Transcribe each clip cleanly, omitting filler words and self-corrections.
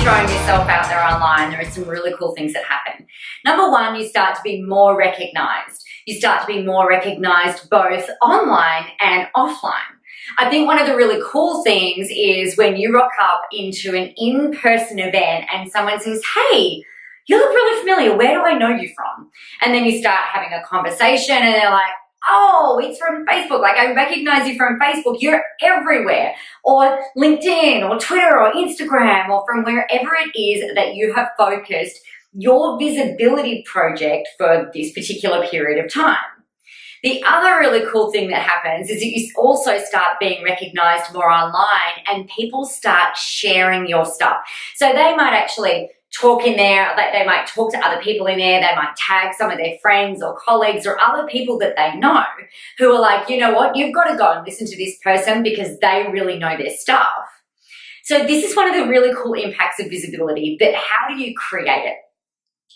throwing yourself out there online, there are some really cool things that happen. Number one, you start to be more recognized. You start to be more recognized both online and offline. I think one of the really cool things is when you rock up into an in-person event and someone says, hey, you look really familiar, where do I know you from? And then you start having a conversation and they're like, oh, it's from Facebook. Like, I recognize you from Facebook. You're everywhere. Or LinkedIn or Twitter or Instagram or from wherever it is that you have focused your visibility project for this particular period of time. The other really cool thing that happens is that you also start being recognized more online and people start sharing your stuff. So they might actually talk in there, they might talk to other people in there, they might tag some of their friends or colleagues or other people that they know who are like, you know what, you've got to go and listen to this person because they really know their stuff. So this is one of the really cool impacts of visibility, but how do you create it?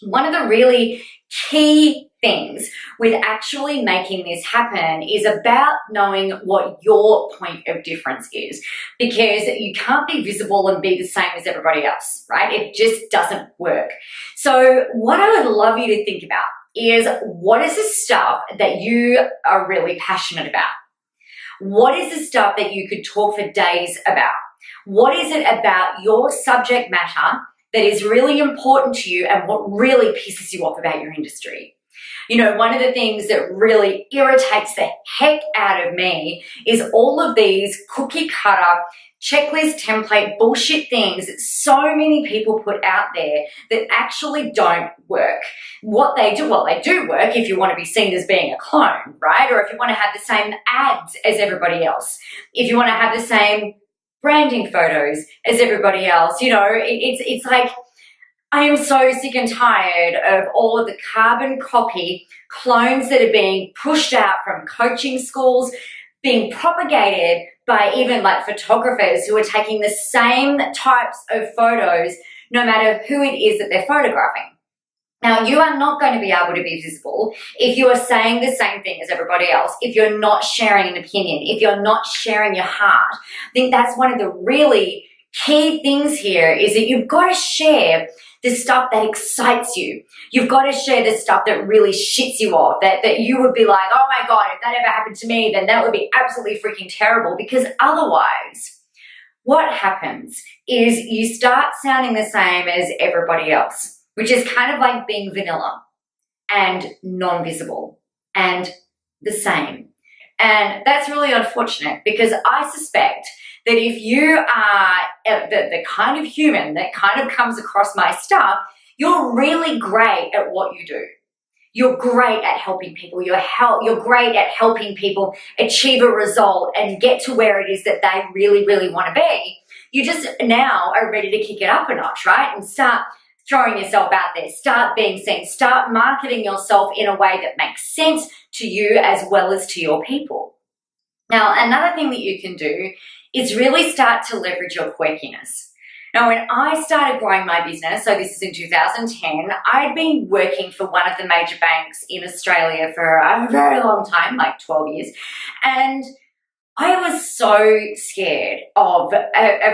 One of the really key things with actually making this happen is about knowing what your point of difference is, because you can't be visible and be the same as everybody else, right? It just doesn't work. So what I would love you to think about is, what is the stuff that you are really passionate about? What is the stuff that you could talk for days about? What is it about your subject matter that is really important to you and what really pisses you off about your industry? You know, one of the things that really irritates the heck out of me is all of these cookie cutter, checklist template bullshit things that so many people put out there that actually don't work. What they do work if you want to be seen as being a clone, right? Or if you want to have the same ads as everybody else, if you want to have the same branding photos as everybody else. You know, it's like, I am so sick and tired of all of the carbon copy clones that are being pushed out from coaching schools, being propagated by even like photographers who are taking the same types of photos no matter who it is that they're photographing. Now, you are not going to be able to be visible if you are saying the same thing as everybody else, if you're not sharing an opinion, if you're not sharing your heart. I think that's one of the really key things here, is that you've got to share the stuff that excites you. You've got to share the stuff that really shits you off, that you would be like, oh my God, if that ever happened to me, then that would be absolutely freaking terrible. Because otherwise, what happens is you start sounding the same as everybody else, which is kind of like being vanilla and non-visible and the same. And that's really unfortunate, because I suspect that if you are the kind of human that kind of comes across my stuff, you're really great at what you do. You're great at helping people. You're great at helping people achieve a result and get to where it is that they really, really want to be. You just now are ready to kick it up a notch, right? And start throwing yourself out there, start being seen, start marketing yourself in a way that makes sense to you as well as to your people. Now, another thing that you can do is really start to leverage your quirkiness. Now, when I started growing my business, so this is in 2010, I'd been working for one of the major banks in Australia for a very long time, like 12 years, and I was so scared of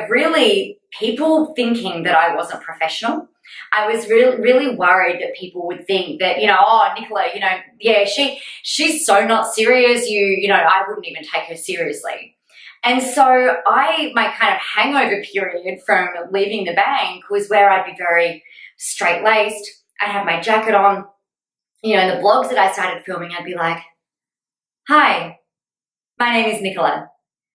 really people thinking that I wasn't professional. I was really worried that people would think that, you know, oh, Nicola, you know, yeah, she's so not serious, you know, I wouldn't even take her seriously. And so my kind of hangover period from leaving the bank was where I'd be very straight-laced. I'd have my jacket on. You know, the blogs that I started filming, I'd be like, hi, my name is Nicola,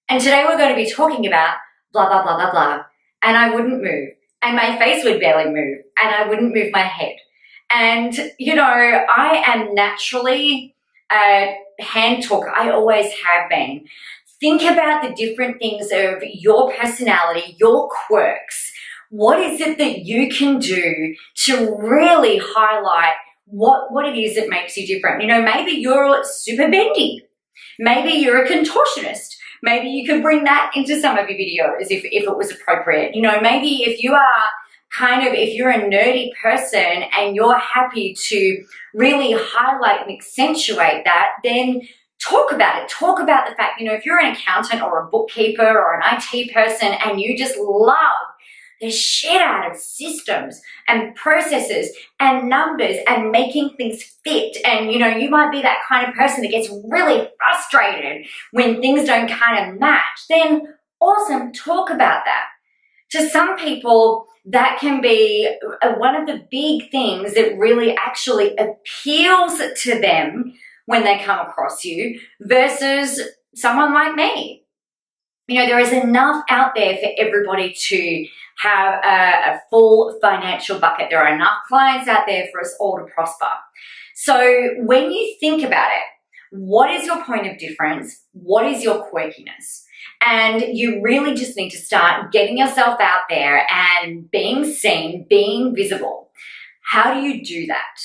and today we're going to be talking about blah, blah, blah, blah, blah. And I wouldn't move, and my face would barely move, and I wouldn't move my head. And, you know, I am naturally a hand talker. I always have been. Think about the different things of your personality, your quirks. What is it that you can do to really highlight what it is that makes you different? You know, maybe you're super bendy. Maybe you're a contortionist. Maybe you could bring that into some of your videos if it was appropriate. You know, maybe if you are if you're a nerdy person and you're happy to really highlight and accentuate that, then talk about it. Talk about the fact, you know, if you're an accountant or a bookkeeper or an IT person and you just love the shit out of systems and processes and numbers and making things fit. And, you might be that kind of person that gets really frustrated when things don't kind of match. Then awesome, talk about that. To some people, that can be one of the big things that really actually appeals to them when they come across you versus someone like me. There is enough out there for everybody to have a full financial bucket. There are enough clients out there for us all to prosper. So when you think about it, what is your point of difference? What is your quirkiness? And you really just need to start getting yourself out there and being seen, being visible. How do you do that?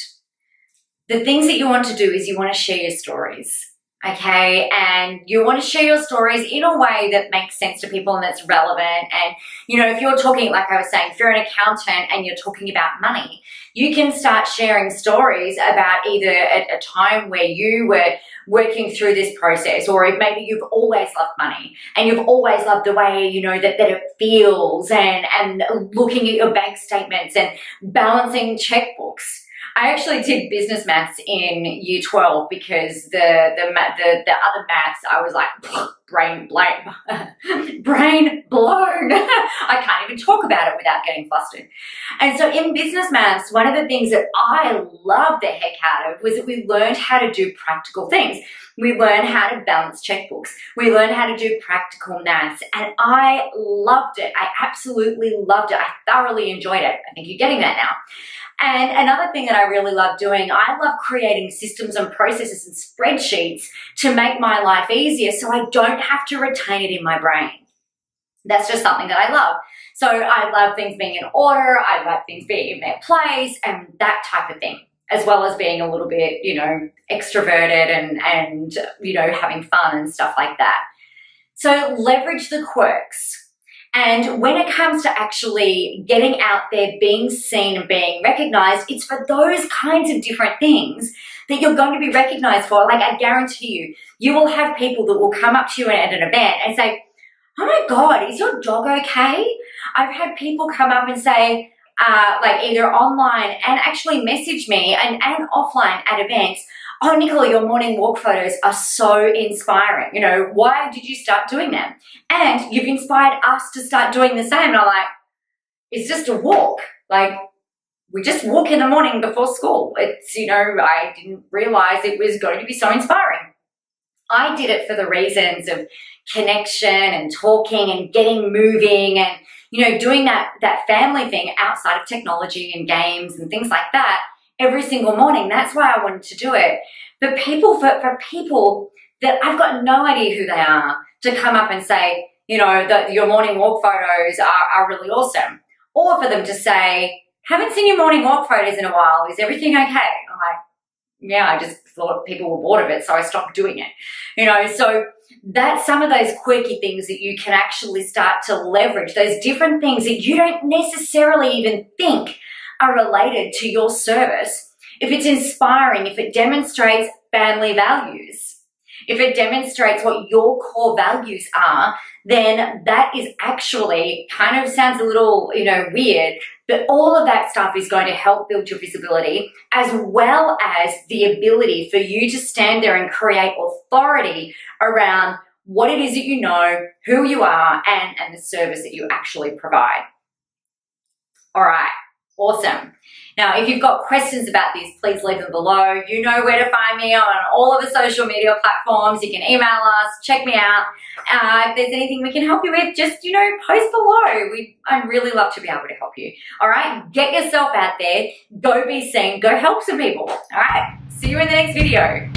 The things that you want to do is you want to share your stories. Okay, and you want to share your stories in a way that makes sense to people and that's relevant. And, if you're talking, like I was saying, if you're an accountant and you're talking about money, you can start sharing stories about either a time where you were working through this process, or if maybe you've always loved money and you've always loved the way, that it feels, and looking at your bank statements and balancing checkbooks. I actually did business maths in year 12 because the other maths, I was like, brain blown. I can't even talk about it without getting flustered. And so in business maths, one of the things that I loved the heck out of was that we learned how to do practical things. We learned how to balance checkbooks. We learned how to do practical maths. And I loved it. I absolutely loved it. I thoroughly enjoyed it. I think you're getting that now. And another thing that I really love doing, I love creating systems and processes and spreadsheets to make my life easier so I don't have to retain it in my brain. That's just something that I love. So I love things being in order, I love things being in their place, and that type of thing, as well as being a little bit, extroverted and having fun and stuff like that. So leverage the quirks. And when it comes to actually getting out there, being seen and being recognized, it's for those kinds of different things that you're going to be recognized for. Like, I guarantee you, you will have people that will come up to you at an event and say, "Oh my God, is your dog okay?" I've had people come up and say, either online and actually message me and offline at events, "Oh, Nicola, your morning walk photos are so inspiring. Why did you start doing them? And you've inspired us to start doing the same." And I'm like, it's just a walk. We just walk in the morning before school. It's, I didn't realize it was going to be so inspiring. I did it for the reasons of connection and talking and getting moving and, doing that family thing outside of technology and games and things like that. Every single morning. That's why I wanted to do it. But for people that I've got no idea who they are to come up and say, that your morning walk photos are really awesome. Or for them to say, "Haven't seen your morning walk photos in a while. Is everything okay?" I'm like, yeah, I just thought people were bored of it, so I stopped doing it. So that's some of those quirky things that you can actually start to leverage, those different things that you don't necessarily even think are related to your service. If it's inspiring, if it demonstrates family values, if it demonstrates what your core values are, then that is actually kind of sounds a little, weird, but all of that stuff is going to help build your visibility, as well as the ability for you to stand there and create authority around what it is that you know, who you are, and the service that you actually provide. All right. Awesome. Now, if you've got questions about this, please leave them below. You know where to find me on all of the social media platforms. You can email us, check me out. If there's anything we can help you with, just, post below. I'd really love to be able to help you. All right, get yourself out there, go be seen, go help some people. All right, see you in the next video.